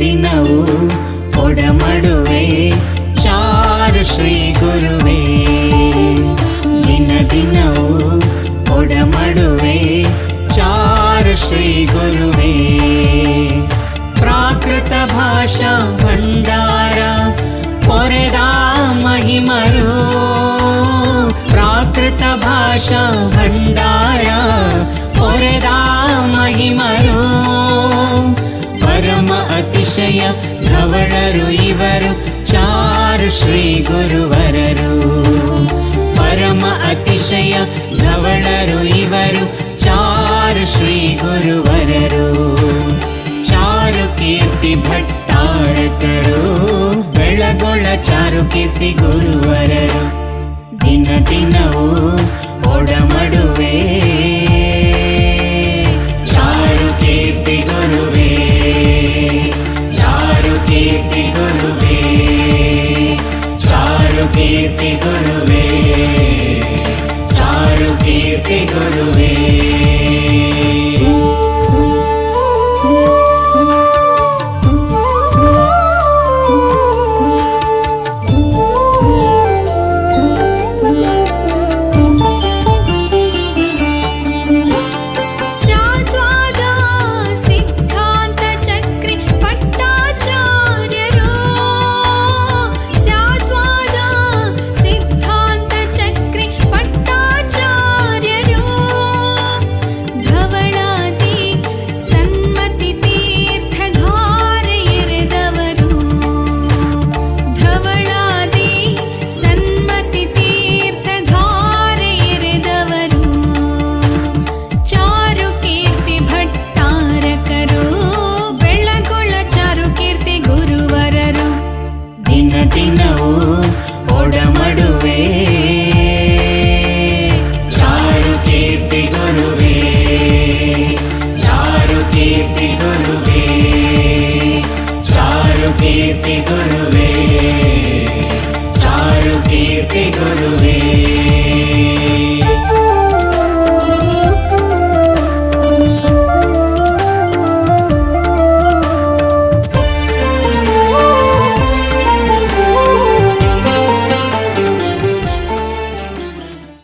ದಿನವೂ ಒಡಮಡುವೆ ಚಾರು ಶ್ರೀ ಗುರುವೇ. ದಿನ ದಿನವೂ ಒಡಮಡುವೆ ಚಾರು ಶ್ರೀ ಗುರುವೇ. ಪ್ರಾಕೃತ ಭಾಷಾ ಭಂಡಾರ ಪೊರೆದ ಮಹಿಮರು, ಪ್ರಾಕೃತ ಭಾಷಾ ಭಂಡಾರ ಪೊರೆದ ಮಹಿಮರು. ಪರಮ ಅತಿಶಯ ಧವಳರು ಇವರು ಚಾರು ಶ್ರೀ ಗುರುವರರು. ಪರಮ ಅತಿಶಯ ಧವಳರು ಇವರು ಚಾರು ಶ್ರೀ ಗುರುವರರು. ಚಾರು ಕೀರ್ತಿ ಭಟ್ಟಾರಕರು ಬೆಳಗೊಳ ಚಾರು ಕೀರ್ತಿ ಗುರುವರರು. ದಿನ ದಿನವೂ ಒಡಮಡುವೆ ಚಾರು ಕೀರ್ತಿ ಗುರುವೇ. ಚಾರು ಕೀರ್ತಿ ಗುರುವೇ, ಚಾರು ಕೀರ್ತಿ ಗುರುವೇ, ಚಾರು ಕೀರ್ತಿ ಗುರುವೇ. ದಿನವೂ ಒಡಮಡುವೆ ಚಾರು ಕೀರ್ತಿ